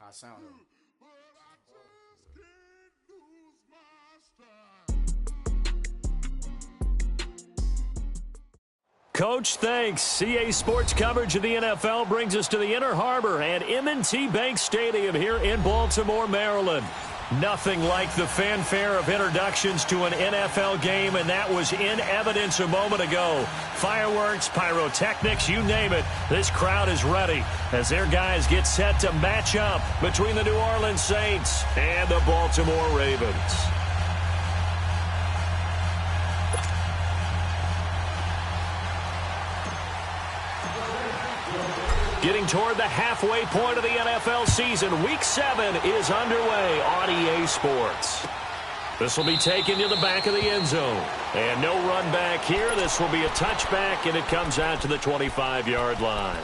I sound it. Coach, thanks. CA Sports coverage of the NFL brings us to the Inner Harbor and M&T Bank Stadium here in Baltimore, Maryland. Nothing like the fanfare of introductions to an NFL game, and that was in evidence a moment ago. Fireworks, pyrotechnics, you name it. This crowd is ready as their guys get set to match up between the New Orleans Saints and the Baltimore Ravens. Getting toward the halfway point of the NFL season, Week 7 is underway on EA Sports. This will be taken to the back of the end zone. And no run back here. This will be a touchback, and it comes out to the 25-yard line.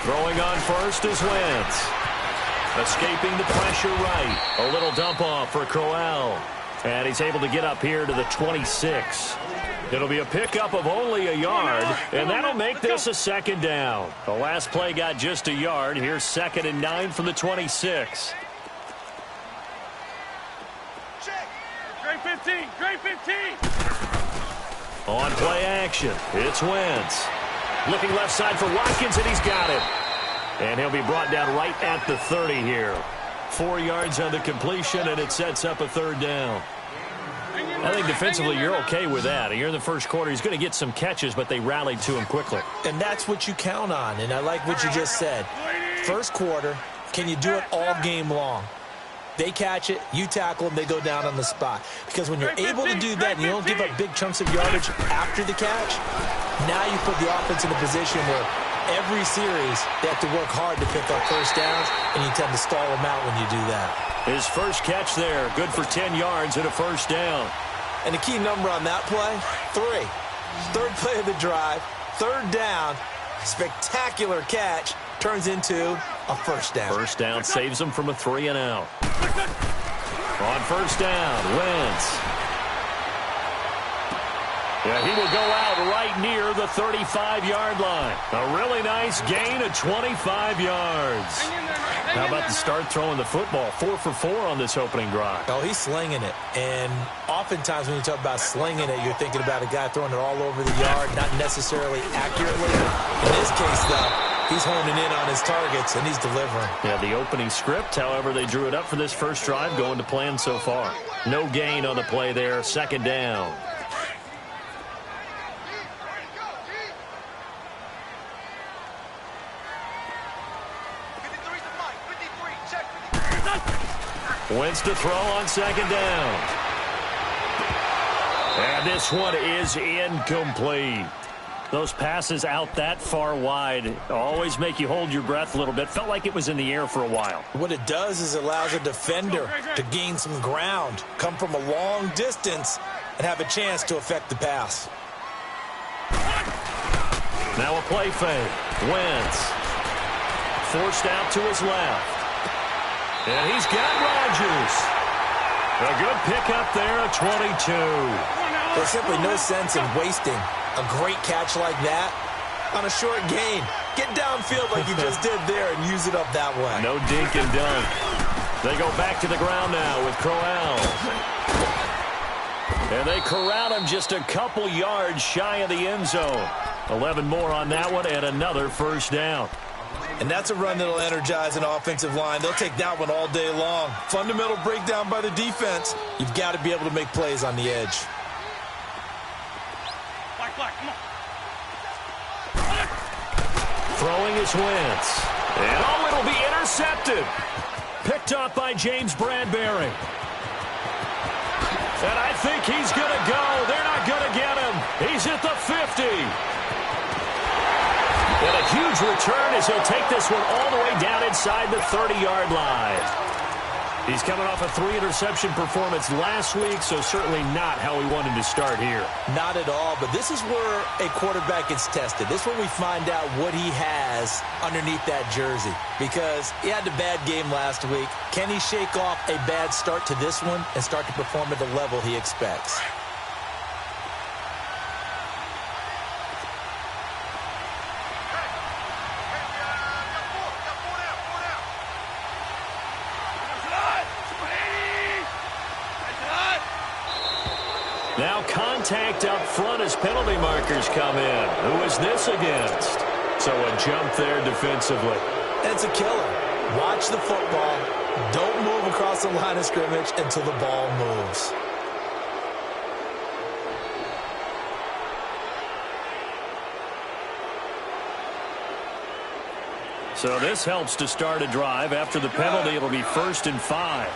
Throwing on first is Wentz. Escaping the pressure right. A little dump off for Crowell. And he's able to get up here to the 26. It'll be a pickup of only a yard, and that'll make this a second down. The last play got just a yard. Here's 2nd and 9 from the 26. Great 15, great 15. On play action, it's Wentz. Looking left side for Watkins, and he's got it. And he'll be brought down right at the 30 here. 4 yards on the completion, and it sets up a 3rd down. I think defensively you're okay with that. You're in the first quarter. He's going to get some catches, but they rallied to him quickly. And that's what you count on, and I like what you just said. First quarter, can you do it all game long? They catch it, you tackle them, they go down on the spot. Because when you're able to do that and you don't give up big chunks of yardage after the catch, now you put the offense in a position where every series they have to work hard to pick up first downs, and you tend to stall them out when you do that. His first catch there, good for 10 yards and a first down. And the key number on that play, 3. 3rd play of the drive, 3rd down, spectacular catch, turns into a first down. First down saves him from a 3 and out. On first down, Wentz. Yeah, he will go out right near the 35-yard line. A really nice gain of 25 yards. How about the start throwing the football? 4 for 4 on this opening drive. Oh, he's slinging it. And oftentimes when you talk about slinging it, you're thinking about a guy throwing it all over the yard, not necessarily accurately. In this case, though, he's honing in on his targets, and he's delivering. Yeah, the opening script, however, they drew it up for this first drive, going to plan so far. No gain on the play there, 2nd down. Wentz to throw on 2nd down. And this one is incomplete. Those passes out that far wide always make you hold your breath a little bit. Felt like it was in the air for a while. What it does is it allows a defender to gain some ground, come from a long distance, and have a chance to affect the pass. Now a play fake. Wentz. Forced out to his left. And he's got Rodgers. A good pickup there at 22. There's simply no sense in wasting a great catch like that on a short gain. Get downfield like you just did there and use it up that way. No dink and dunk. They go back to the ground now with Crowell. And they corral him just a couple yards shy of the end zone. 11 more on that one and another first down. And that's a run that'll energize an offensive line. They'll take that one all day long. Fundamental breakdown by the defense. You've got to be able to make plays on the edge. Black, come on. Throwing is Wentz. And it'll be intercepted. Picked up by James Bradbury. And I think he's going to go. They're not going to get him. He's at the 50. And a return as he'll take this one all the way down inside the 30-yard line. He's coming off a 3-interception performance last week, so certainly not how we wanted to start here. Not at all, but this is where a quarterback gets tested. This is where we find out what he has underneath that jersey, because he had a bad game last week. Can he shake off a bad start to this one and start to perform at the level he expects? Now contact up front as penalty markers come in. Who is this against? So a jump there defensively. It's a killer. Watch the football. Don't move across the line of scrimmage until the ball moves. So this helps to start a drive. After the penalty, it'll be 1st and 5.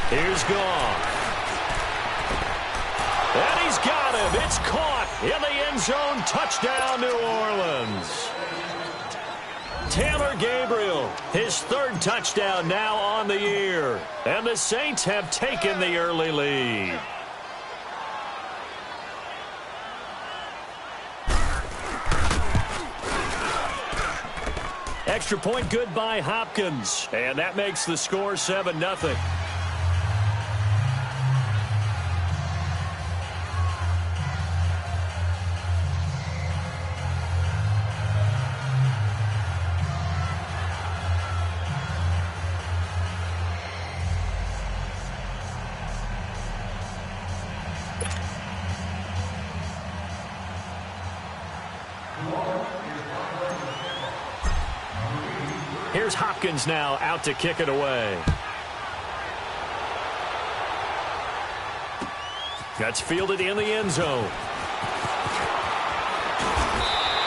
Here's Goff. And he's got him. It's caught in the end zone. Touchdown, New Orleans. Taylor Gabriel, his 3rd touchdown now on the year. And the Saints have taken the early lead. Extra point good by Hopkins. And that makes the score 7-0. Here's Hopkins now out to kick it away. That's fielded in the end zone.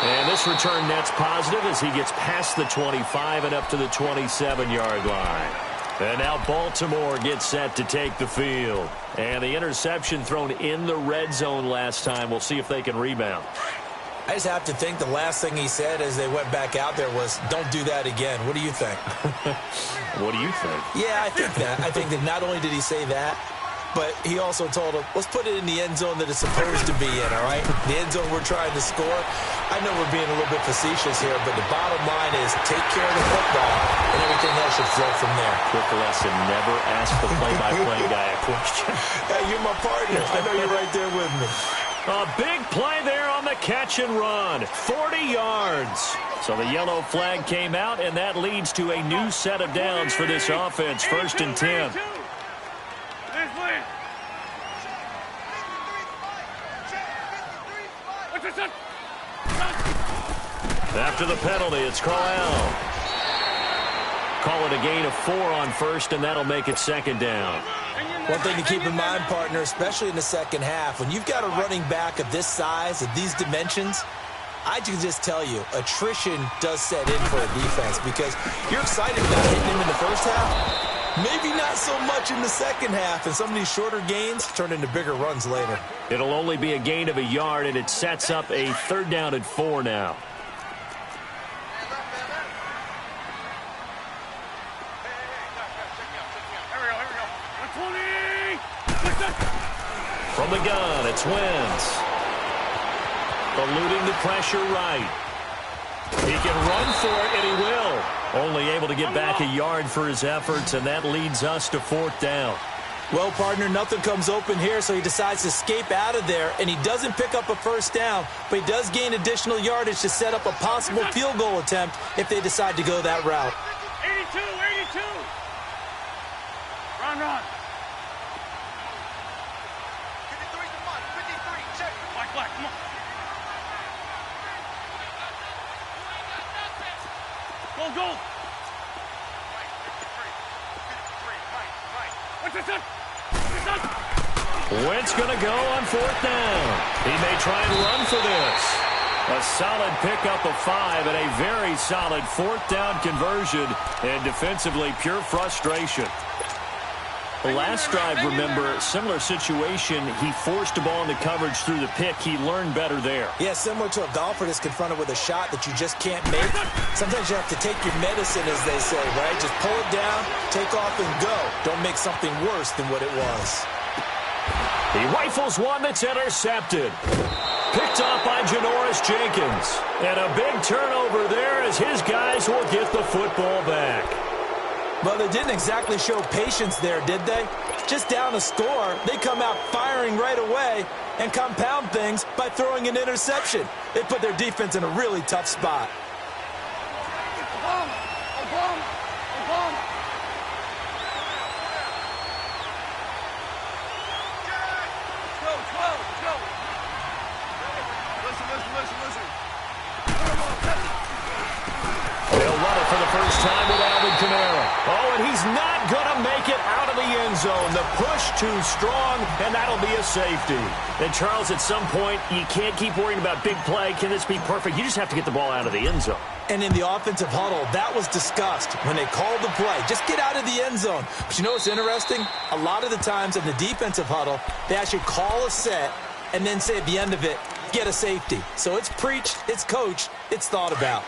And this return net's positive as he gets past the 25 and up to the 27-yard line. And now Baltimore gets set to take the field. And the interception thrown in the red zone last time. We'll see if they can rebound. I just have to think the last thing he said as they went back out there was, don't do that again. What do you think? What do you think? Yeah, I think that. I think that not only did he say that, but he also told him, let's put it in the end zone that it's supposed to be in, all right? The end zone we're trying to score. I know we're being a little bit facetious here, but the bottom line is take care of the football, and everything else should flow from there. Quick lesson, never ask the play-by-play guy a question. Hey, you're my partner. I know you're right there with me. A big play there on the catch and run. 40 yards. So the yellow flag came out, and that leads to a new set of downs for this offense. 1st and 10. After the penalty, it's Corral. Call it a gain of 4 on 1st, and that'll make it 2nd down. One thing to keep in mind, partner, especially in the second half, when you've got a running back of this size, of these dimensions, I can just tell you, attrition does set in for a defense because you're excited about hitting him in the first half. Maybe not so much in the second half, and some of these shorter gains turn into bigger runs later. It'll only be a gain of a yard, and it sets up a 3rd down and 4 now. From the gun, it's Wentz. Eluding the pressure right. He can run for it, and he will. Only able to get back a yard for his efforts, and that leads us to 4th down. Well, partner, nothing comes open here, so he decides to escape out of there, and he doesn't pick up a 1st down, but he does gain additional yardage to set up a possible field goal attempt if they decide to go that route. 82, 82. Run. 53, come on, 53, check. Black, come on. Go. Wentz going to go on 4th down. He may try and run for this. A solid pickup of 5 and a very solid fourth down conversion, and defensively pure frustration. The last drive, remember, similar situation. He forced a ball into coverage through the pick. He learned better there. Yeah, similar to a golfer that's confronted with a shot that you just can't make. Sometimes you have to take your medicine, as they say, right? Just pull it down, take off, and go. Don't make something worse than what it was. He rifles one that's intercepted. Picked off by Janoris Jenkins. And a big turnover there as his guys will get the football back. Well, they didn't exactly show patience there, did they? Just down a score, they come out firing right away and compound things by throwing an interception. They put their defense in a really tough spot. Listen. They'll run it for the first time with Alvin Kamara. Oh, and he's not going to make it out of the end zone. The push too strong, and that'll be a safety. And, Charles, at some point, you can't keep worrying about big play. Can this be perfect? You just have to get the ball out of the end zone. And in the offensive huddle, that was discussed when they called the play. Just get out of the end zone. But you know what's interesting? A lot of the times in the defensive huddle, they actually call a set and then say at the end of it, get a safety. So it's preached, it's coached, it's thought about.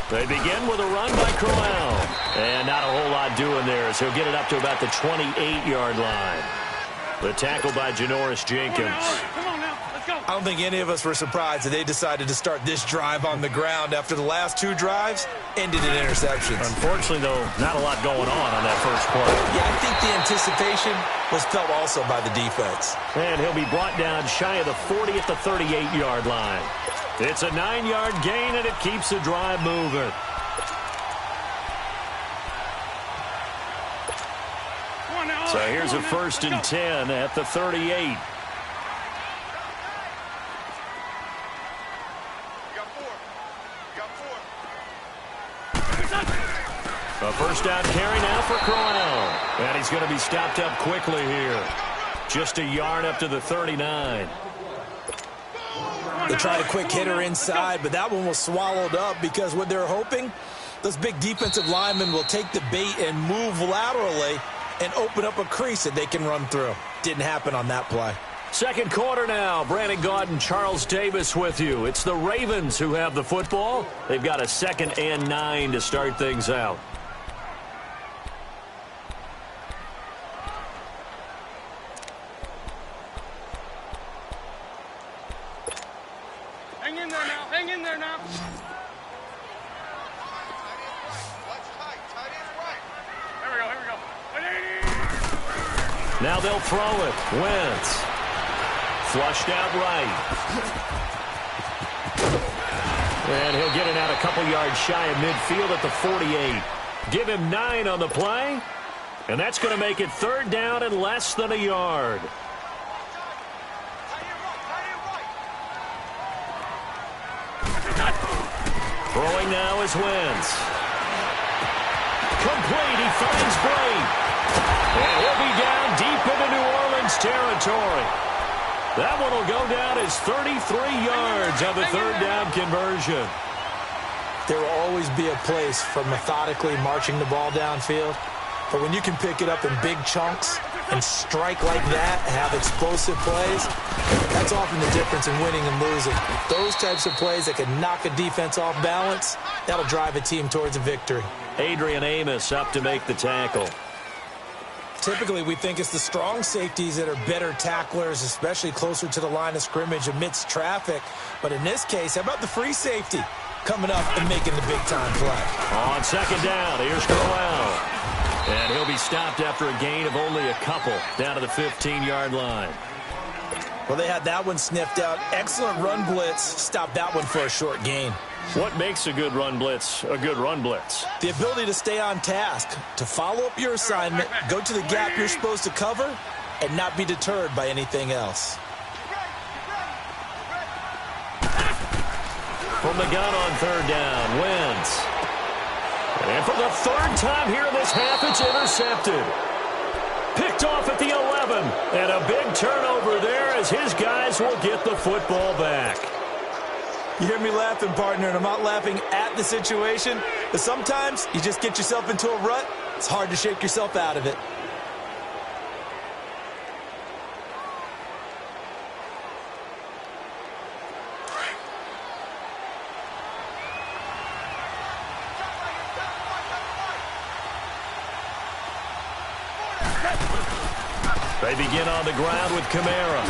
They begin with a run by Crowell. And not a whole lot doing there as he'll get it up to about the 28-yard line. The tackle by Janoris Jenkins. Come on now, let's go. I don't think any of us were surprised that they decided to start this drive on the ground after the last two drives ended in interceptions. Unfortunately, though, not a lot going on that first play. Yeah, I think the anticipation was felt also by the defense. And he'll be brought down shy of the 40 at the 38-yard line. It's a 9-yard gain, and it keeps the drive moving. So here's a 1st and 10 at the 38. A first down carry now for Crowell. And he's going to be stopped up quickly here. Just a yard up to the 39. They tried a quick hitter inside, but that one was swallowed up because what they're hoping, those big defensive linemen will take the bait and move laterally and open up a crease that they can run through. Didn't happen on that play. Second quarter now. Brandon Gaudin, Charles Davis with you. It's the Ravens who have the football. They've got a 2nd and 9 to start things out. Hang in there now. Here we go. Now they'll throw it. Wentz. Flushed out right. And he'll get it out a couple yards shy of midfield at the 48. Give him 9 on the play. And that's going to make it 3rd down and less than a yard. Throwing now is Wentz. Complete. He finds Bray. And he'll be down deep into New Orleans territory. That one will go down as 33 yards on the 3rd down conversion. There will always be a place for methodically marching the ball downfield. But when you can pick it up in big chunks and strike like that, have explosive plays, that's often the difference in winning and losing. Those types of plays that can knock a defense off balance, that'll drive a team towards a victory. Adrian Amos up to make the tackle. Typically, we think it's the strong safeties that are better tacklers, especially closer to the line of scrimmage amidst traffic. But in this case, how about the free safety coming up and making the big-time play? On 2nd down, here's Crowell. And he'll be stopped after a gain of only a couple down to the 15-yard line. Well, they had that one sniffed out. Excellent run blitz. Stopped that one for a short gain. What makes a good run blitz a good run blitz? The ability to stay on task, to follow up your assignment, go to the gap you're supposed to cover, and not be deterred by anything else. From the gun on 3rd down, Wentz. And And for the third time here in this half, it's intercepted. Picked off at the 11. And a big turnover there as his guys will get the football back. You hear me laughing, partner, and I'm not laughing at the situation, but sometimes you just get yourself into a rut. It's hard to shake yourself out of it. They begin on the ground with Kamara.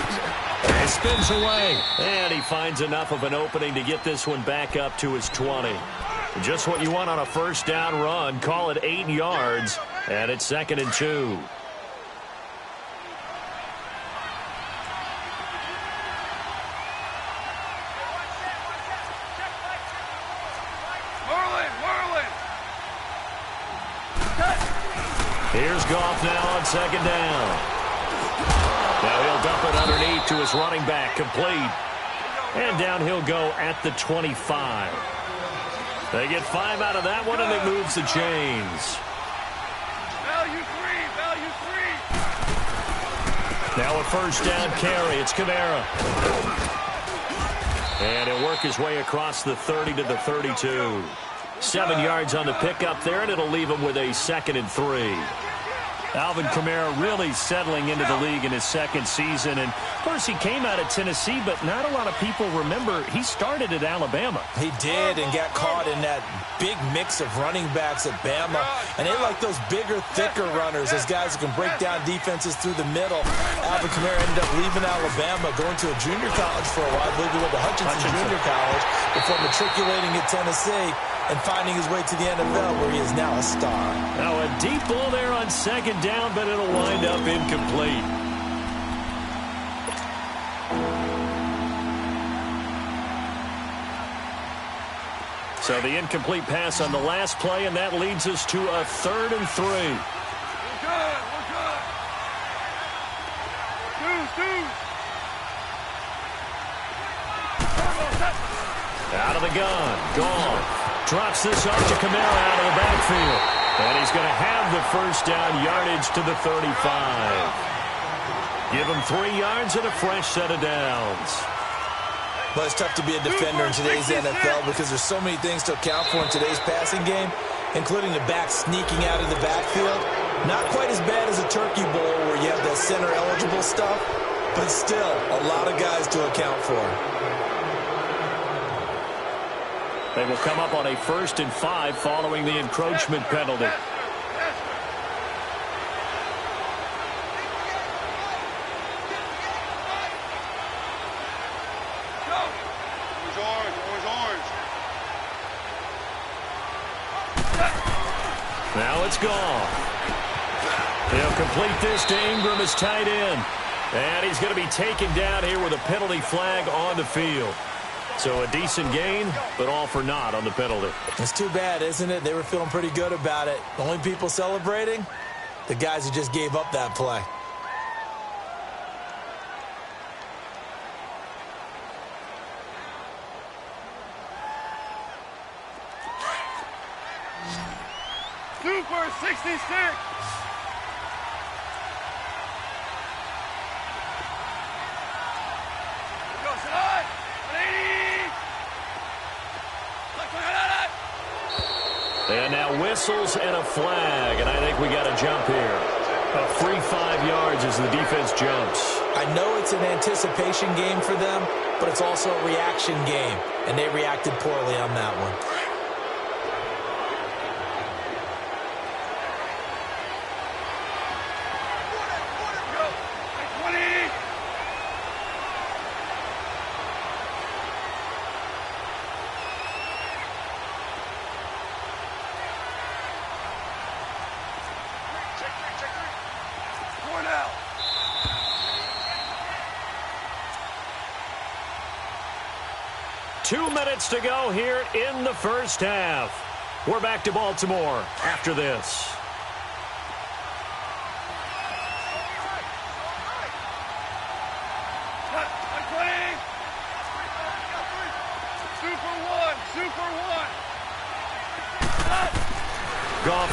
He spins away, and he finds enough of an opening to get this one back up to his 20. Just what you want on a first down run. Call it 8 yards, and it's 2nd and 2. Here's Goff now on 2nd down. Now he'll dump it underneath to his running back, complete. And down he'll go at the 25. They get 5 out of that one, and it moves the chains. Value three. Now a first down carry. It's Kamara. And he'll work his way across the 30 to the 32. 7 yards on the pickup there, and it'll leave him with a 2nd and 3. Alvin Kamara really settling into the league in his 2nd season. And, of course, he came out of Tennessee, but not a lot of people remember he started at Alabama. He did, and got caught in that big mix of running backs at Bama. And they like those bigger, thicker runners, those guys who can break down defenses through the middle. Alvin Kamara ended up leaving Alabama, going to a junior college for a while. I believe he went to Hutchinson Junior College before matriculating at Tennessee and finding his way to the NFL, where he is now a star. Now a deep ball there on 2nd down, but it'll wind up incomplete. So the incomplete pass on the last play, and that leads us to a 3rd and 3. We're good. Out of the gun. Gone. Drops this off to Kamara out of the backfield. And he's going to have the first down yardage to the 35. Give him 3 yards and a fresh set of downs. But it's tough to be a defender in today's NFL because there's so many things to account for in today's passing game, including the back sneaking out of the backfield. Not quite as bad as a turkey bowl where you have that center-eligible stuff, but still a lot of guys to account for. They will come up on a 1st and 5 following the encroachment penalty. Now it's gone. He'll complete this to Ingram as tight end. And he's going to be taken down here with a penalty flag on the field. So a decent gain, but all for naught on the penalty. It's too bad, isn't it? They were feeling pretty good about it. The only people celebrating, the guys who just gave up that play. Super 66. And now whistles and a flag, and I think we got a jump here. A free 5 yards as the defense jumps. I know it's an anticipation game for them, but it's also a reaction game, and they reacted poorly on that one. Now. 2 minutes to go here in the first half. We're back to Baltimore after this.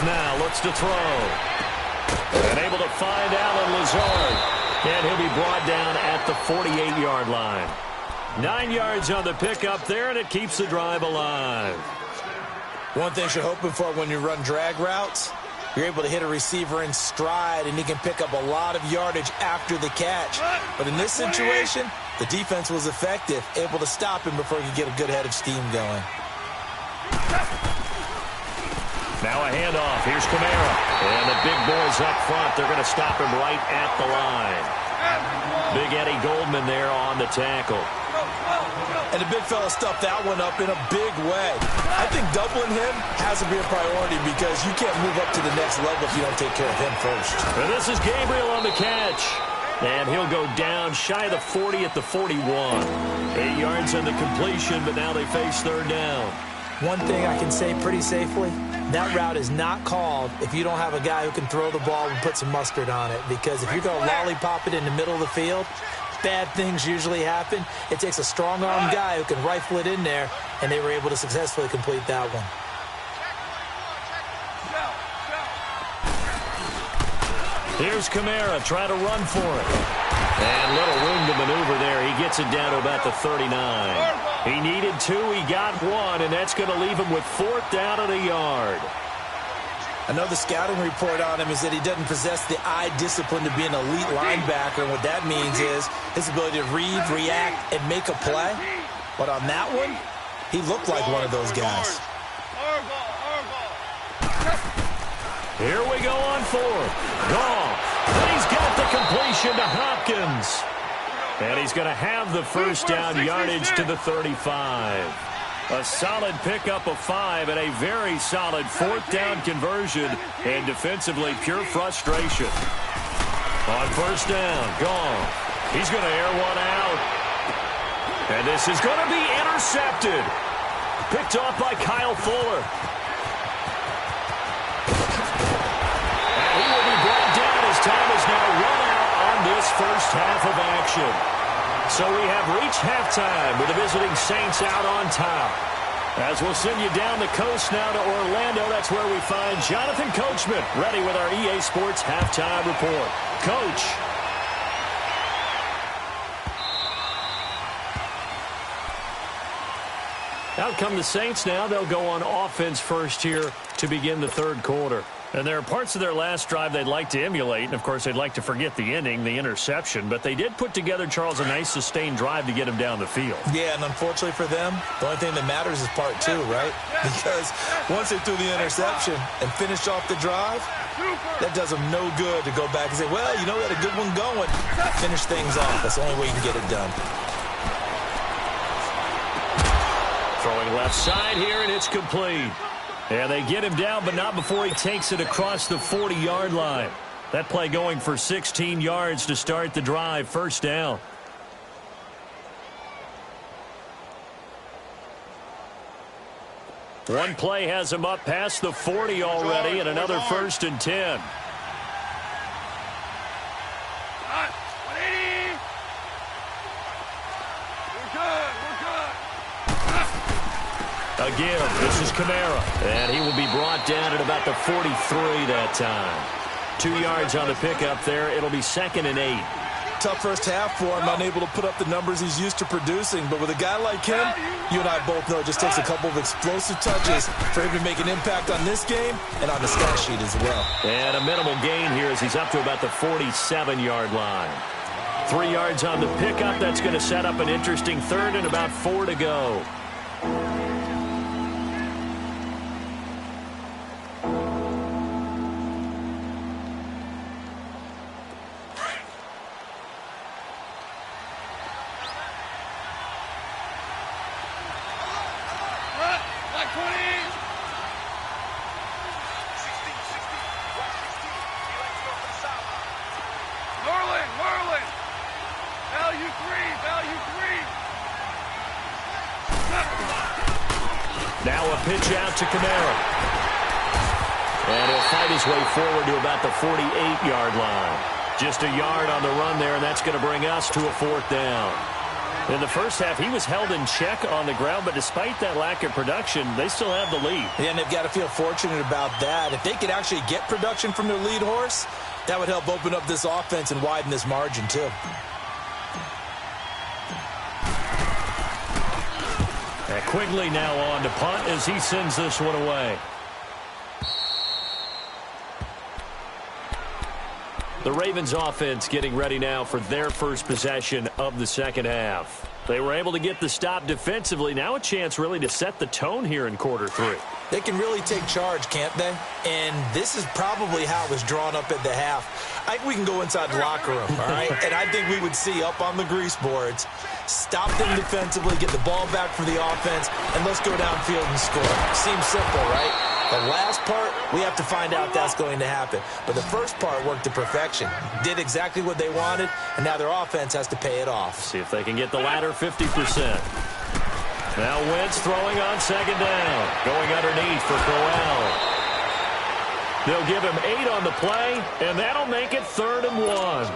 now. Looks to throw. And able to find Alan Lazard. And he'll be brought down at the 48-yard line. 9 yards on the pickup there, and it keeps the drive alive. One thing you're hoping for when you run drag routes, you're able to hit a receiver in stride, and he can pick up a lot of yardage after the catch. But in this situation, the defense was effective, able to stop him before he could get a good head of steam going. Now a handoff. Here's Kamara. And the big boys up front. They're going to stop him right at the line. Big Eddie Goldman there on the tackle. And the big fella stuffed that one up in a big way. I think doubling him has to be a priority because you can't move up to the next level if you don't take care of him first. And this is Gabriel on the catch. And he'll go down shy of the 40 at the 41. 8 yards on the completion, but now they face third down. One thing I can say pretty safely, that route is not called if you don't have a guy who can throw the ball and put some mustard on it. Because if you're going to lollipop it in the middle of the field, bad things usually happen. It takes a strong-arm guy who can rifle it in there, and they were able to successfully complete that one. Here's Kamara trying to run for it. And little room to maneuver there. He gets it down to about the 39. He needed 2. He got 1, and that's going to leave him with 4th down and a yard. I know the scouting report on him is that he doesn't possess the eye discipline to be an elite linebacker, and what that means is his ability to read, react, and make a play. But on that one, he looked like one of those guys. Here we go on 4th. Goff. And he's got the completion to Hopkins. And he's going to have the first down yardage to the 35. A solid pickup of 5 and a very solid 4th down conversion. And defensively, pure frustration. On first down, Goff. He's going to air one out. And this is going to be intercepted. Picked off by Kyle Fuller. And he will be brought down as time is now run out on this first half of action. So we have reached halftime with the visiting Saints out on top. As we'll send you down the coast now to Orlando, that's where we find Jonathan Coachman ready with our EA Sports halftime report. Coach. Out come the Saints now. They'll go on offense first here to begin the third quarter. And there are parts of their last drive they'd like to emulate. And, of course, they'd like to forget the ending, the interception. But they did put together, Charles, a nice sustained drive to get him down the field. Yeah, and unfortunately for them, the only thing that matters is part 2, right? Because once they threw the interception and finished off the drive, that does them no good to go back and say, well, you know, we had a good one going. Finish things off. That's the only way you can get it done. Throwing left side here, and it's complete. And they get him down, but not before he takes it across the 40-yard line. That play going for 16 yards to start the drive. First down. One play has him up past the 40 already, and another 1st and 10. Again, this is Kamara, and he will be brought down at about the 43 that time. 2 yards on the pickup there. It'll be 2nd and 8. Tough first half for him, unable to put up the numbers he's used to producing. But with a guy like him, you and I both know it just takes a couple of explosive touches for him to make an impact on this game and on the stat sheet as well. And a minimal gain here as he's up to about the 47-yard line. 3 yards on the pickup. That's going to set up an interesting third and about 4 to go. Now a pitch out to Kamara. And he'll fight his way forward to about the 48-yard line. Just a yard on the run there, and that's going to bring us to a 4th down. In the first half, he was held in check on the ground, but despite that lack of production, they still have the lead. Yeah, and they've got to feel fortunate about that. If they could actually get production from their lead horse, that would help open up this offense and widen this margin, too. And Quigley now on to punt as he sends this one away. The Ravens offense getting ready now for their first possession of the second half. They were able to get the stop defensively. Now a chance really to set the tone here in quarter three. They can really take charge, can't they? And this is probably how it was drawn up at the half. I think we can go inside the locker room, all right? And I think we would see up on the grease boards, stop them defensively, get the ball back for the offense, and let's go downfield and score. Seems simple, right? The last part, we have to find out that's going to happen. But the first part worked to perfection. Did exactly what they wanted, and now their offense has to pay it off. See if they can get the latter 50%. Now Wentz throwing on second down. Going underneath for Crowell. They'll give him 8 on the play, and that'll make it 3rd and 1.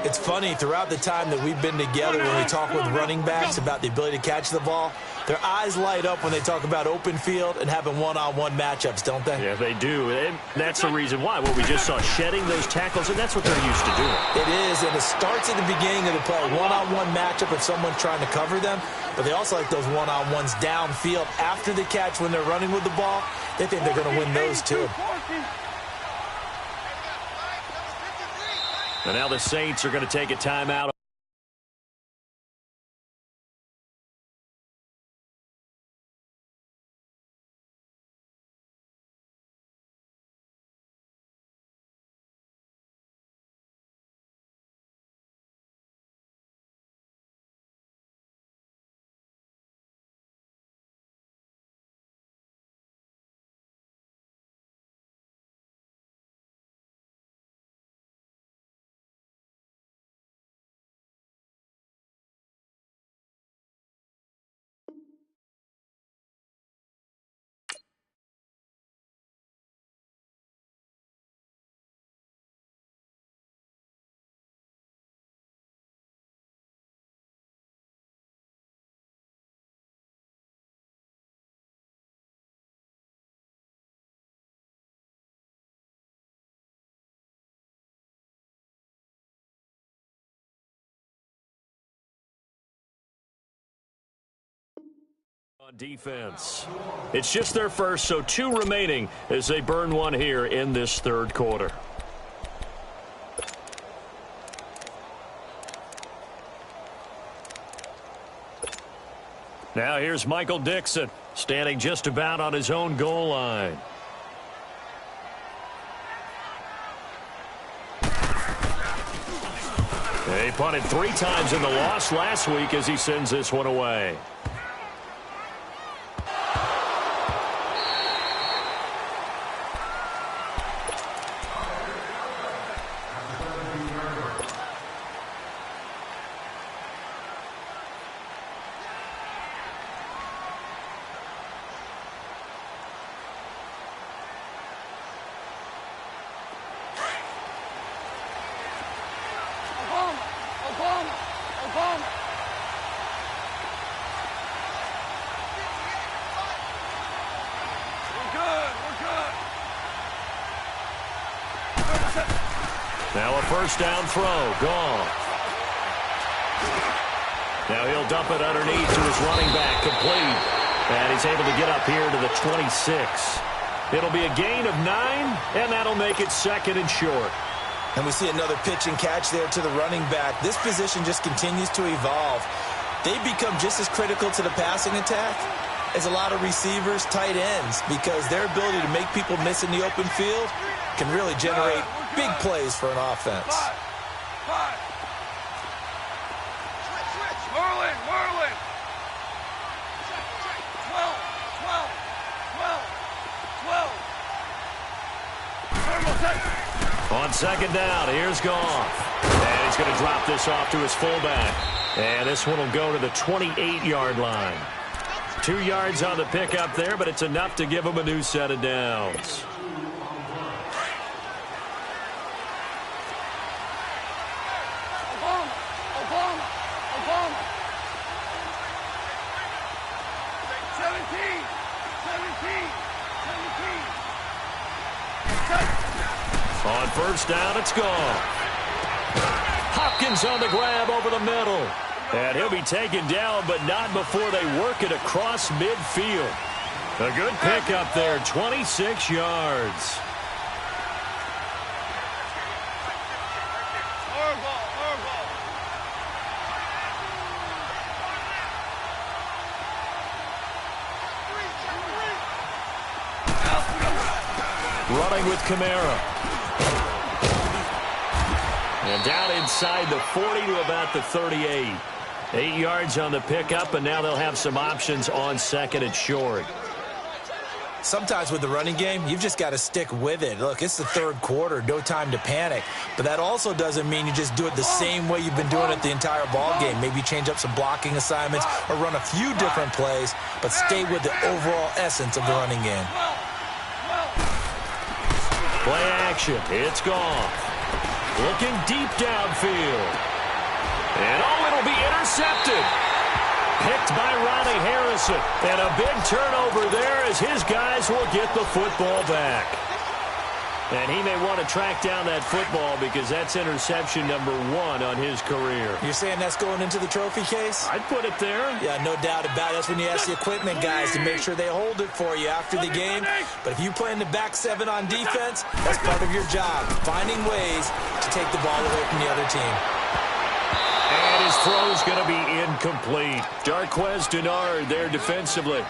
It's funny, throughout the time that we've been together when we talk with running backs about the ability to catch the ball, their eyes light up when they talk about open field and having one-on-one matchups, don't they? Yeah, they do. And that's the reason why. Well, we just saw shedding those tackles, and that's what they're used to doing. It is, and it starts at the beginning of the play, a one-on-one matchup if someone's trying to cover them, but they also like those one-on-ones downfield after the catch when they're running with the ball. They think they're going to win those, too. And now the Saints are going to take a timeout. On defense. It's just their first, so 2 remaining as they burn one here in this third quarter. Now here's Michael Dixon, standing just about on his own goal line. He punted 3 times in the loss last week as he sends this one away. Now a first down throw, gone. Now he'll dump it underneath to his running back, complete. And he's able to get up here to the 26. It'll be a gain of 9, and that'll make it 2nd and short. And we see another pitch and catch there to the running back. This position just continues to evolve. They become just as critical to the passing attack as a lot of receivers, tight ends, because their ability to make people miss in the open field can really generate big plays for an offense. Five. Switch. Merlin. 12. On second down, here's Goff. And he's going to drop this off to his fullback. And this one will go to the 28-yard line. 2 yards on the pickup there, but it's enough to give him a new set of downs. first down. It's gone. Hopkins on the grab over the middle. And he'll be taken down, but not before they work it across midfield. A good pickup there, 26 yards. Running with Kamara. And down inside the 40 to about the 38. 8 yards on the pickup, and now they'll have some options on second and short. Sometimes with the running game, you've just got to stick with it. Look, it's the third quarter, no time to panic. But that also doesn't mean you just do it the same way you've been doing it the entire ball game. Maybe change up some blocking assignments or run a few different plays, but stay with the overall essence of the running game. Play action. It's gone. Looking deep downfield. And it'll be intercepted. Picked by Ronnie Harrison. And a big turnover there as his guys will get the football back. And he may want to track down that football because that's interception number 1 on his career. You're saying that's going into the trophy case? I'd put it there. Yeah, no doubt about it. That's when you ask the equipment guys to make sure they hold it for you after the game. But if you play in the back 7 on defense, that's part of your job, finding ways to take the ball away from the other team. And his throw's going to be incomplete. Darquez Denard there defensively.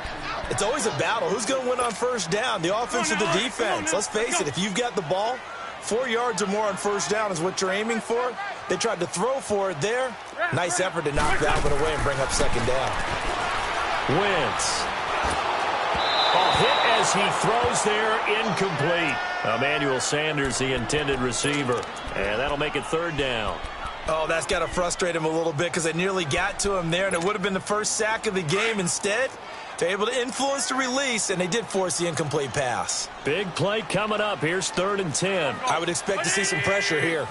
It's always a battle. Who's going to win on first down, the offense or the defense? Let's face it, if you've got the ball, 4 yards or more on first down is what you're aiming for. They tried to throw for it there. Nice effort to knock that one away and bring up second down. Wentz. A hit as he throws there, incomplete. Emmanuel Sanders, the intended receiver. And that'll make it third down. Oh, that's got to frustrate him a little bit because they nearly got to him there, and it would have been the first sack of the game. Instead, they're able to influence the release, and they did force the incomplete pass. Big play coming up. Here's 3rd and 10. I would expect to see some pressure here.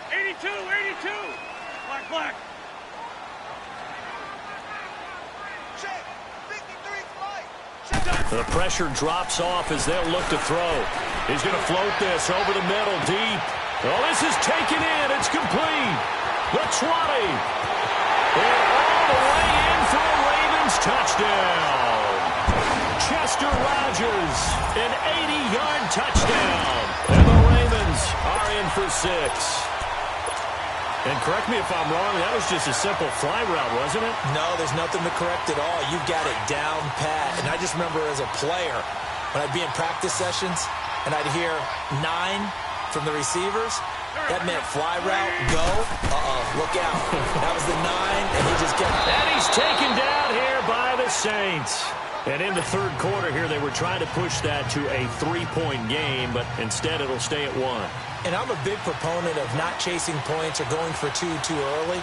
82. Black. Check. 53 flight. The pressure drops off as they'll look to throw. He's going to float this over the middle, deep. Oh, this is taken in. It's complete. The 20. And all the way in for a Ravens touchdown. Chester Rogers, an 80-yard touchdown. And the Ravens are in for 6. And correct me if I'm wrong, that was just a simple fly route, wasn't it? No, there's nothing to correct at all. You've got it down pat. And I just remember as a player, when I'd be in practice sessions and I'd hear 9 from the receivers, that meant fly route, go. Look out. That was the 9, and he just kept... And he's taken down here by the Saints. And in the third quarter here, they were trying to push that to a 3-point game, but instead it'll stay at 1. And I'm a big proponent of not chasing points or going for 2 too early.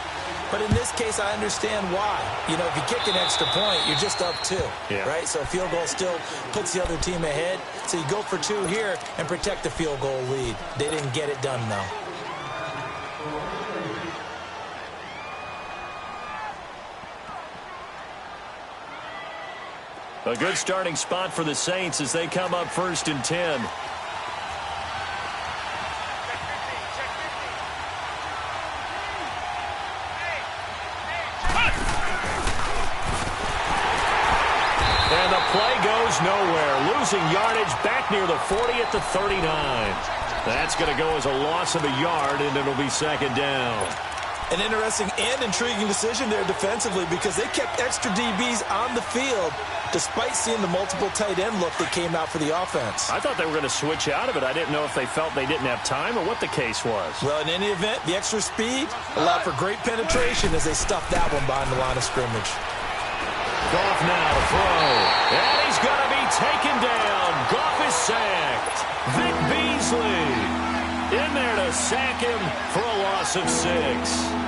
But in this case, I understand why. You know, if you kick an extra point, you're just up 2, right? So a field goal still puts the other team ahead. So you go for 2 here and protect the field goal lead. They didn't get it done, though. A good starting spot for the Saints as they come up 1st and 10. And the play goes nowhere. Losing yardage back near the 40 at the 39. That's going to go as a loss of a yard, and it'll be 2nd down. An interesting and intriguing decision there defensively because they kept extra DBs on the field despite seeing the multiple tight end look that came out for the offense. I thought they were going to switch out of it. I didn't know if they felt they didn't have time or what the case was. Well, in any event, the extra speed allowed for great penetration as they stuffed that one behind the line of scrimmage. Goff now to throw. And he's going to be taken down. Goff is sacked. Vic Beasley in there to sack him for a loss of 6.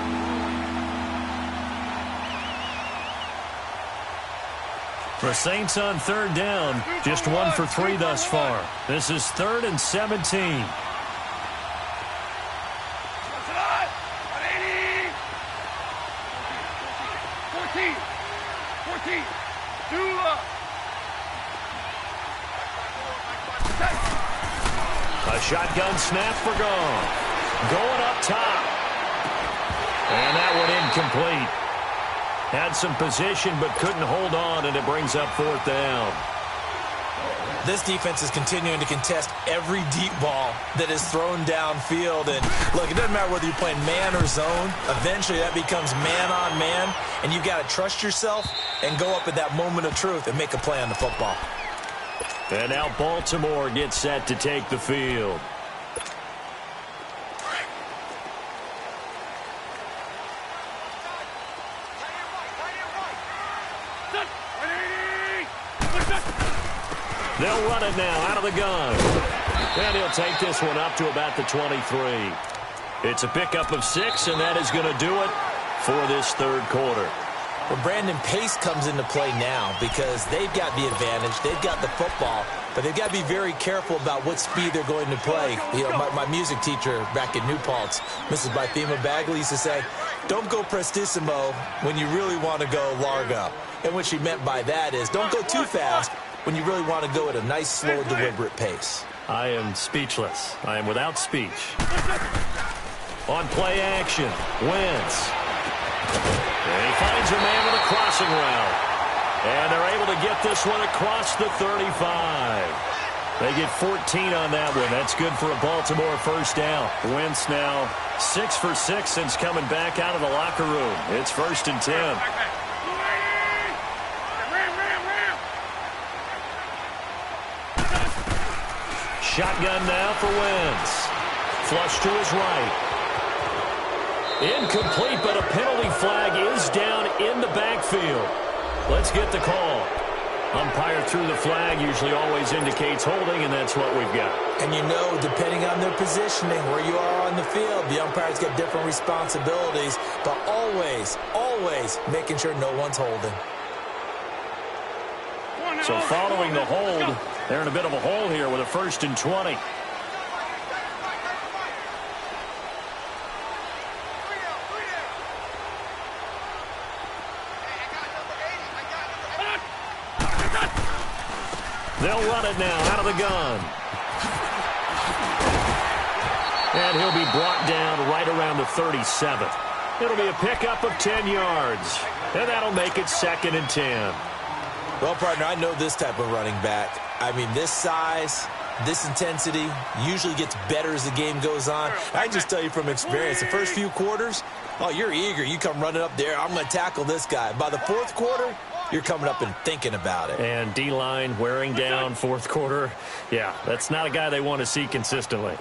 For Saints on 3rd down, just 1 for 3 thus far. This is 3rd and 17. Shotgun snap for Goff. Going up top. And that one incomplete. Had some position but couldn't hold on, and it brings up 4th down. This defense is continuing to contest every deep ball that is thrown downfield. And, look, it doesn't matter whether you're playing man or zone. Eventually, that becomes man on man, and you've got to trust yourself and go up at that moment of truth and make a play on the football. And now Baltimore gets set to take the field. They'll run it now out of the gun. And he'll take this one up to about the 23. It's a pickup of 6, and that is going to do it for this 3rd quarter. Well, Brandon, pace comes into play now because they've got the advantage. They've got the football, but they've got to be very careful about what speed they're going to play. You know, my music teacher back in New Paltz, Mrs. Bythema Bagley, used to say, don't go prestissimo when you really want to go largo. And what she meant by that is don't go too fast when you really want to go at a nice, slow, deliberate pace. I am speechless. I am without speech. On play action, Wentz. And he finds a man with a crossing route. And they're able to get this one across the 35. They get 14 on that one. That's good for a Baltimore 1st down. Wentz now 6 for 6 since coming back out of the locker room. It's 1st and 10. Shotgun now for Wentz. Flush to his right. Incomplete, but a penalty flag is down in the backfield. Let's get the call. Umpire threw the flag, usually always indicates holding, and that's what we've got. And you know, depending on their positioning, where you are on the field, the umpires get different responsibilities, but always, always making sure no one's holding. So following the hold, they're in a bit of a hole here with a 1st and 20. They'll run it now out of the gun. And he'll be brought down right around the 37. It'll be a pickup of 10 yards. And that'll make it 2nd and 10. Well, partner, I know this type of running back. I mean, this size, this intensity usually gets better as the game goes on. I can just tell you from experience, the first few quarters, oh, you're eager. You come running up there, I'm going to tackle this guy. By the 4th quarter, you're coming up and thinking about it. And D-line wearing down 4th quarter. Yeah, that's not a guy they want to see consistently.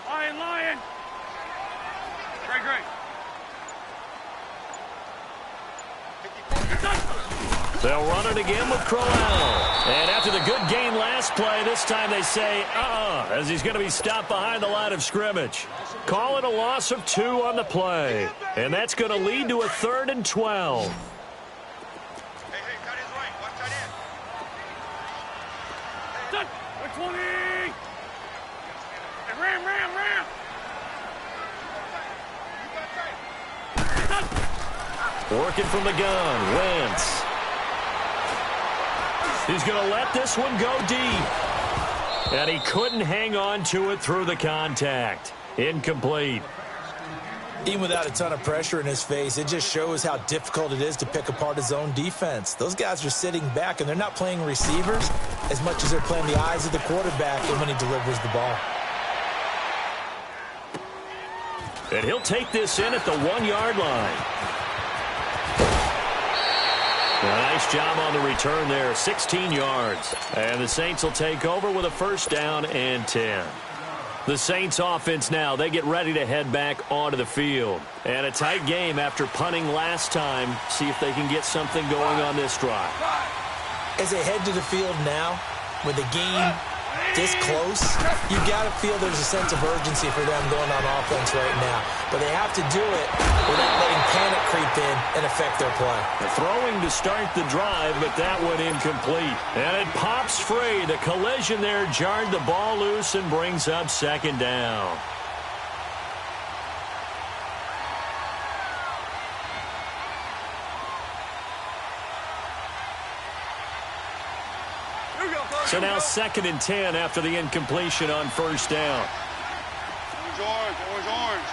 Lion. Great. They'll run it again with Crowell. And after the good gain last play, this time they say, as he's going to be stopped behind the line of scrimmage. Call it a loss of 2 on the play. And that's going to lead to a 3rd and 12. Hey, got his right. Watch that in. 20. Hey, ram. Working from the gun, Wentz. He's going to let this one go deep. And he couldn't hang on to it through the contact. Incomplete. Even without a ton of pressure in his face, it just shows how difficult it is to pick apart his own defense. Those guys are sitting back, and they're not playing receivers as much as they're playing the eyes of the quarterback and when he delivers the ball. And he'll take this in at the 1-yard line. A nice job on the return there, 16 yards. And the Saints will take over with a 1st down and 10. The Saints offense now, they get ready to head back onto the field. And a tight game after punting last time. See if they can get something going on this drive. As they head to the field now, with the game this close, you got to feel there's a sense of urgency for them going on offense right now. But they have to do it without letting panic creep in and affect their play. They're throwing to start the drive, but that one incomplete. And it pops free. The collision there jarred the ball loose and brings up 2nd down. So now 2nd and 10 after the incompletion on first down. Orange, orange.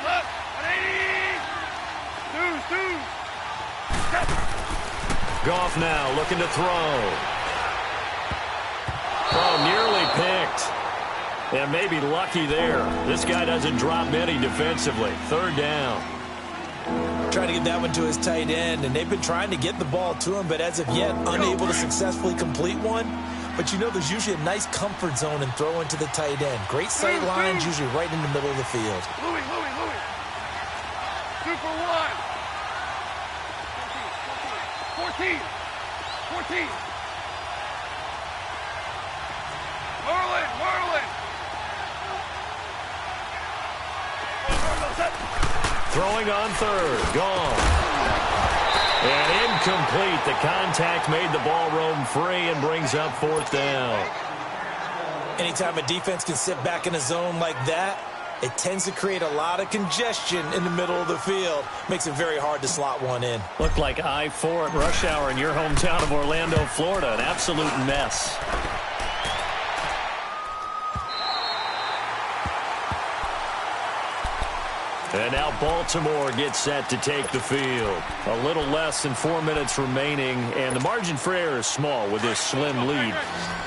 Left, 180. Goff now looking to throw. Oh, nearly picked. And maybe lucky there. This guy doesn't drop many defensively. 3rd down. Trying to get that one to his tight end, and they've been trying to get the ball to him, but as of yet, unable to successfully complete one. But you know there's usually a nice comfort zone in throwing to the tight end. Great sight lines, usually right in the middle of the field. Louis. 2 for 1. 14. Merlin. Throwing on 3rd. Gone. And incomplete. The contact made the ball roam free and brings up 4th down. Anytime a defense can sit back in a zone like that, it tends to create a lot of congestion in the middle of the field. Makes it very hard to slot one in. Looked like I-4 at rush hour in your hometown of Orlando, Florida. An absolute mess. And now Baltimore gets set to take the field. A little less than 4 minutes remaining, and the margin for error is small with this slim lead.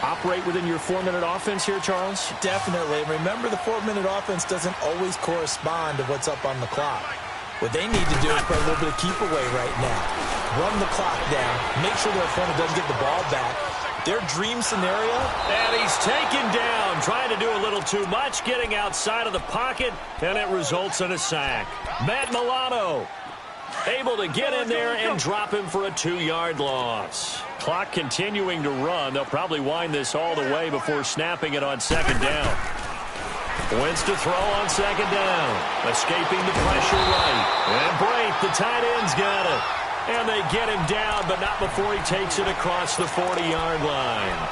Operate within your 4-minute offense here, Charles? Definitely. Remember, the 4-minute offense doesn't always correspond to what's up on the clock. What they need to do is play a little bit of keep away right now. Run the clock down. Make sure their opponent doesn't get the ball back. Their dream scenario. And he's taken down, trying to do a little too much, getting outside of the pocket, and it results in a sack. Matt Milano able to get in there and drop him for a 2-yard loss. Clock continuing to run. They'll probably wind this all the way before snapping it on 2nd down. Wentz to throw on 2nd down. Escaping the pressure right. And Brate, the tight end's got it. And they get him down, but not before he takes it across the 40-yard line.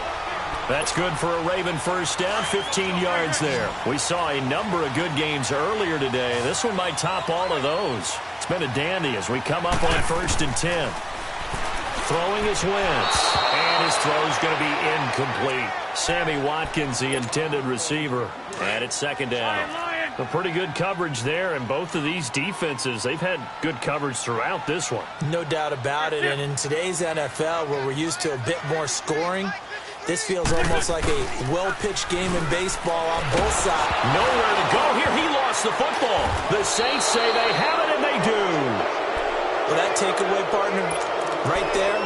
That's good for a Raven first down, 15 yards there. We saw a number of good games earlier today. This one might top all of those. It's been a dandy as we come up on 1st and 10. Throwing is Wentz, and his throw's going to be incomplete. Sammy Watkins, the intended receiver, and it's 2nd down. A pretty good coverage there, and both of these defenses, they've had good coverage throughout this one. No doubt about it, and in today's NFL, where we're used to a bit more scoring, this feels almost like a well-pitched game in baseball on both sides. Nowhere to go here. He lost the football. The Saints say they have it, and they do. Well, that takeaway, partner, right there,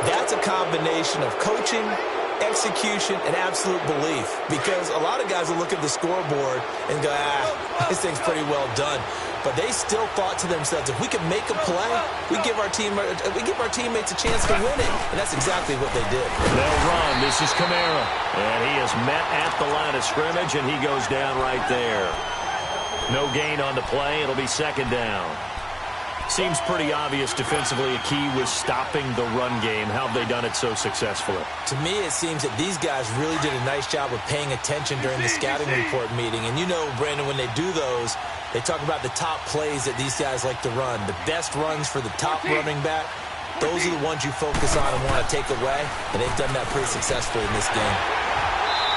that's a combination of coaching, execution, and absolute belief. Because a lot of guys will look at the scoreboard and go, this thing's pretty well done. But they still thought to themselves, if we can make a play, we give our teammates a chance to win it. And that's exactly what they did. They'll run. This is Kamara. And he is met at the line of scrimmage, and he goes down right there. No gain on the play. It'll be 2nd down. Seems pretty obvious defensively a key was stopping the run game. How have they done it so successfully? To me, it seems that these guys really did a nice job of paying attention during the scouting report meeting. And you know, Brandon, when they do those, they talk about the top plays that these guys like to run. The best runs for the top running back, those are the ones you focus on and want to take away. And they've done that pretty successfully in this game.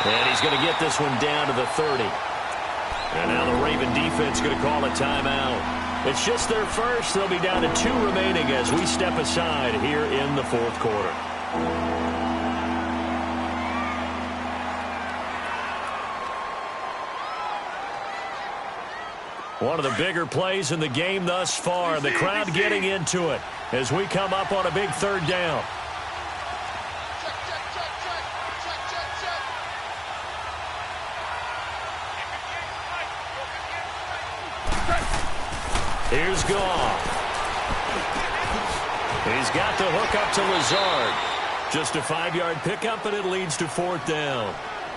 And he's going to get this one down to the 30. And now the Raven defense going to call a timeout. It's just their first. They'll be down to 2 remaining as we step aside here in the 4th quarter. One of the bigger plays in the game thus far. The crowd getting into it as we come up on a big 3rd down. Here's Goff. He's got the hook up to Lazard. Just a 5-yard pickup, and it leads to 4th down.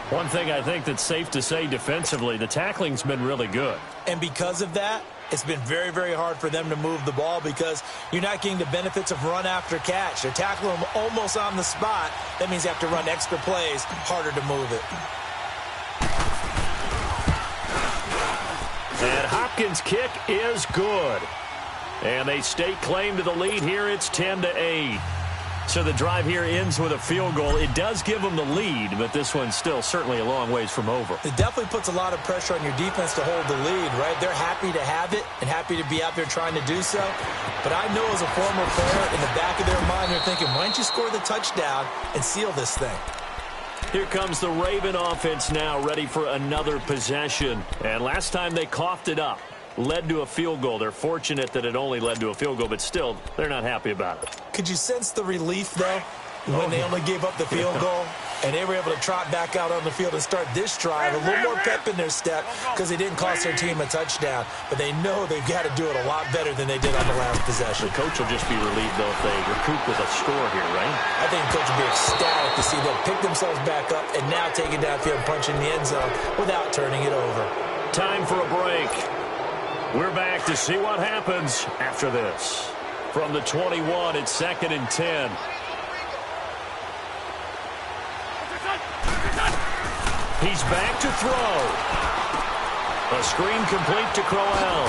One thing I think that's safe to say defensively, the tackling's been really good. And because of that, it's been very, very hard for them to move the ball because you're not getting the benefits of run after catch. They're tackling them almost on the spot. That means you have to run extra plays, harder to move it. And Hopkins' kick is good. And they stake claim to the lead here. It's 10-8. So the drive here ends with a field goal. It does give them the lead, but this one's still certainly a long ways from over. It definitely puts a lot of pressure on your defense to hold the lead, right? They're happy to have it and happy to be out there trying to do so. But I know as a former player, in the back of their mind, they're thinking, why don't you score the touchdown and seal this thing? Here comes the Raven offense now, ready for another possession. And last time they coughed it up, led to a field goal. They're fortunate that it only led to a field goal, but still, they're not happy about it. Could you sense the relief, though, when they only gave up the field goal and they were able to trot back out on the field and start this drive? A little more pep in their step because they didn't cost their team a touchdown, but they know they've got to do it a lot better than they did on the last possession. The coach will just be relieved, though, if they recoup with a score here, right? I think the coach will be ecstatic to see them pick themselves back up and now take it downfield and punch in the end zone without turning it over. Time for a break. We're back to see what happens after this. From the 21, it's 2nd and 10. He's back to throw. A screen complete to Crowell.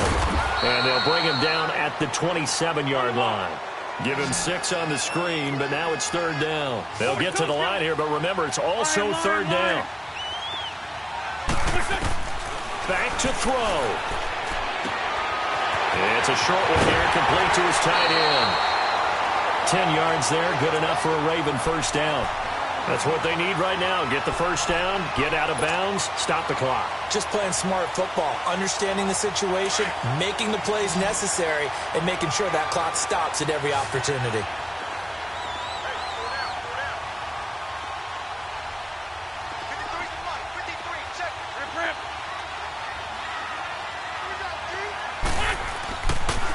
And they'll bring him down at the 27-yard line. Give him 6 on the screen, but now it's 3rd down. They'll get to the line here, but remember, it's also 3rd down. Back to throw. It's a short one here, complete to his tight end. 10 yards there, good enough for a Raven first down. That's what they need right now. Get the first down, get out of bounds, stop the clock. Just playing smart football, understanding the situation, making the plays necessary, and making sure that clock stops at every opportunity.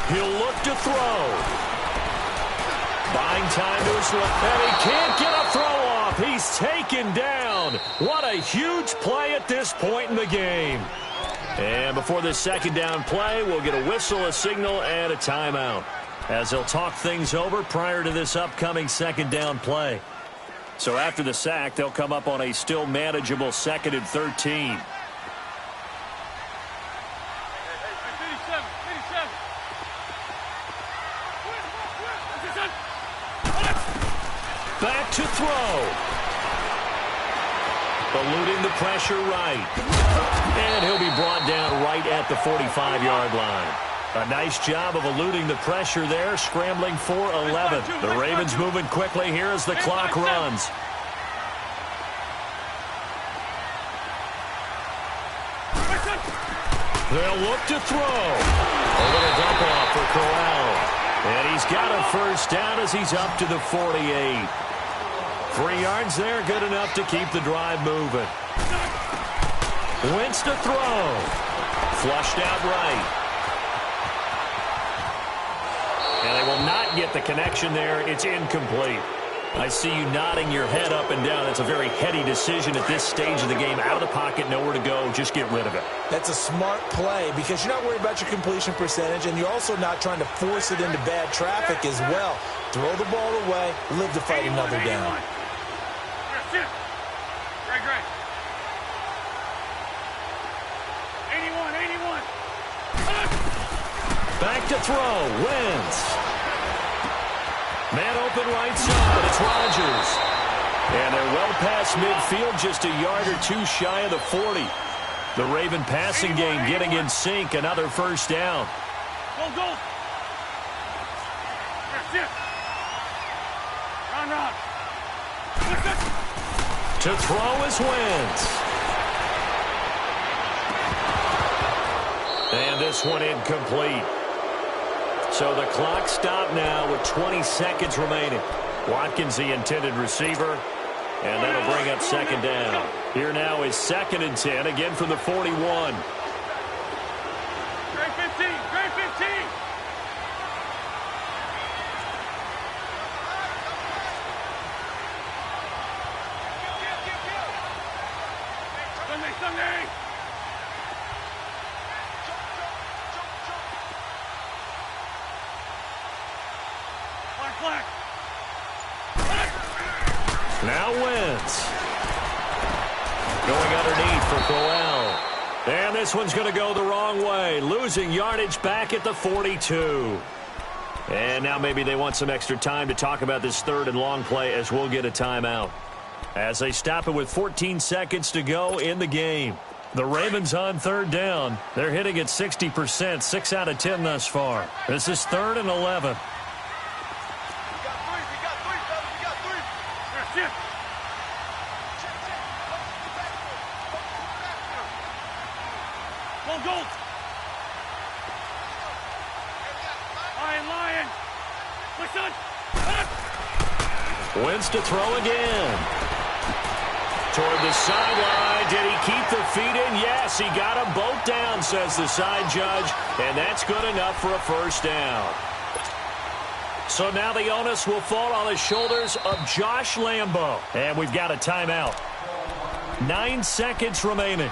He'll look to throw. Buying time to his left, and he can't get a throw off. He's taken down. What a huge play at this point in the game. And before this 2nd down play, we'll get a whistle, a signal, and a timeout, as they'll talk things over prior to this upcoming 2nd down play. So after the sack, they'll come up on a still manageable 2nd and 13. Back to throw. Eluding the pressure right. And he'll be brought down right at the 45-yard line. A nice job of eluding the pressure there, scrambling for 11. The Ravens moving quickly here as the clock runs. They'll look to throw. A little dump off for Crowell. And he's got a first down as he's up to the 48. 3 yards there, good enough to keep the drive moving. Wentz to throw. Flushed out right. And they will not get the connection there. It's incomplete. I see you nodding your head up and down. It's a very heady decision at this stage of the game. Out of the pocket, nowhere to go. Just get rid of it. That's a smart play because you're not worried about your completion percentage, and you're also not trying to force it into bad traffic as well. Throw the ball away, live to fight another down. Great. 81. Back to throw. Wentz. Man open right side. It's Rodgers. And they're well past midfield, just a yard or two shy of the 40. The Raven passing game getting in sync. Another first down. Go. Run. To throw is Wentz. And this one incomplete. So the clock stopped now with 20 seconds remaining. Watkins, the intended receiver. And that'll bring up 2nd down. Here now is 2nd and 10, again from the 41. Great 15. Sunday. Flag. Now Wentz. Going underneath for Crowell. And this one's going to go the wrong way. Losing yardage back at the 42. And now maybe they want some extra time to talk about this third and long play as we'll get a timeout. As they stop it with 14 seconds to go in the game. The Ravens on third down. They're hitting at 60%, 6 out of 10 thus far. This is 3rd and 11. Wins to throw again. Toward the sideline. Did he keep the feet in? Yes, he got them both down, says the side judge. And that's good enough for a first down. So now the onus will fall on the shoulders of Josh Lambo. And we've got a timeout. 9 seconds remaining.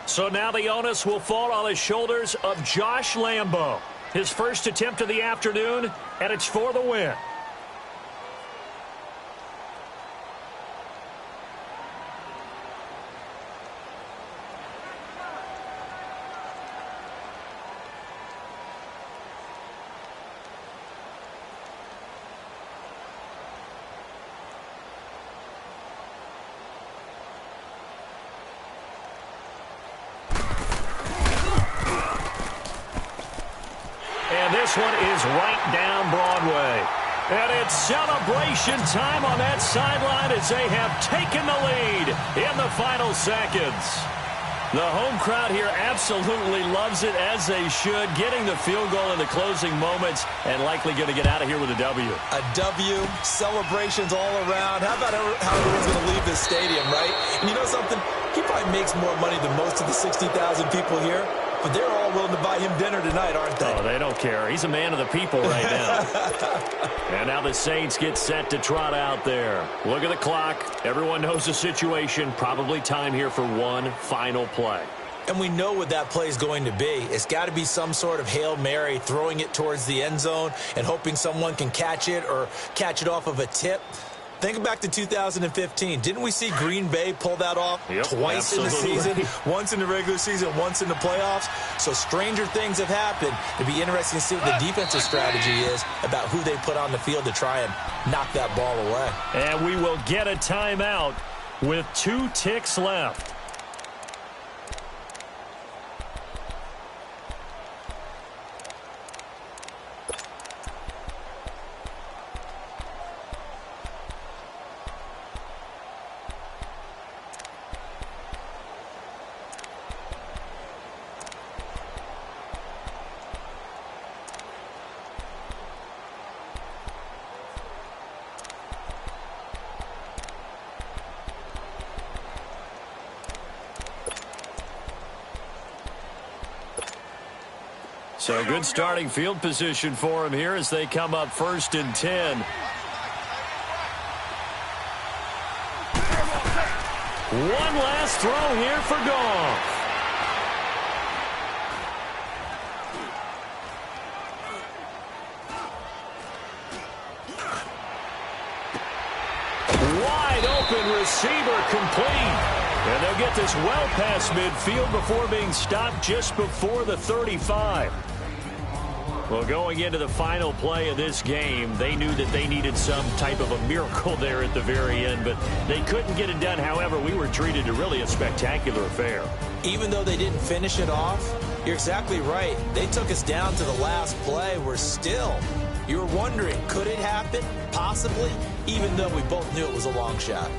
So now the onus will fall on the shoulders of Josh Lambo. His first attempt of the afternoon, and it's for the win. This one is right down Broadway. And it's celebration time on that sideline as they have taken the lead in the final seconds. The home crowd here absolutely loves it, as they should, getting the field goal in the closing moments and likely going to get out of here with a W. A W, celebrations all around. How about how everyone's going to leave this stadium, right? And you know something? He probably makes more money than most of the 60,000 people here. But they're all willing to buy him dinner tonight, aren't they? Oh, they don't care. He's a man of the people right now. And now the Saints get set to trot out there. Look at the clock. Everyone knows the situation. Probably time here for one final play. And we know what that play is going to be. It's got to be some sort of Hail Mary, throwing it towards the end zone and hoping someone can catch it or catch it off of a tip. Think back to 2015. Didn't we see Green Bay pull that off twice in the season? Once in the regular season, once in the playoffs. So stranger things have happened. It'd be interesting to see what the defensive strategy is about who they put on the field to try and knock that ball away. And we will get a timeout with 2 ticks left. So good starting field position for him here as they come up 1st and 10. One last throw here for Goff. Wide open receiver complete. And they'll get this well past midfield before being stopped just before the 35. Well, going into the final play of this game, they knew that they needed some type of a miracle there at the very end, but they couldn't get it done. However, we were treated to really a spectacular affair. Even though they didn't finish it off, you're exactly right. They took us down to the last play. We're still, you were wondering, could it happen? Possibly, even though we both knew it was a long shot.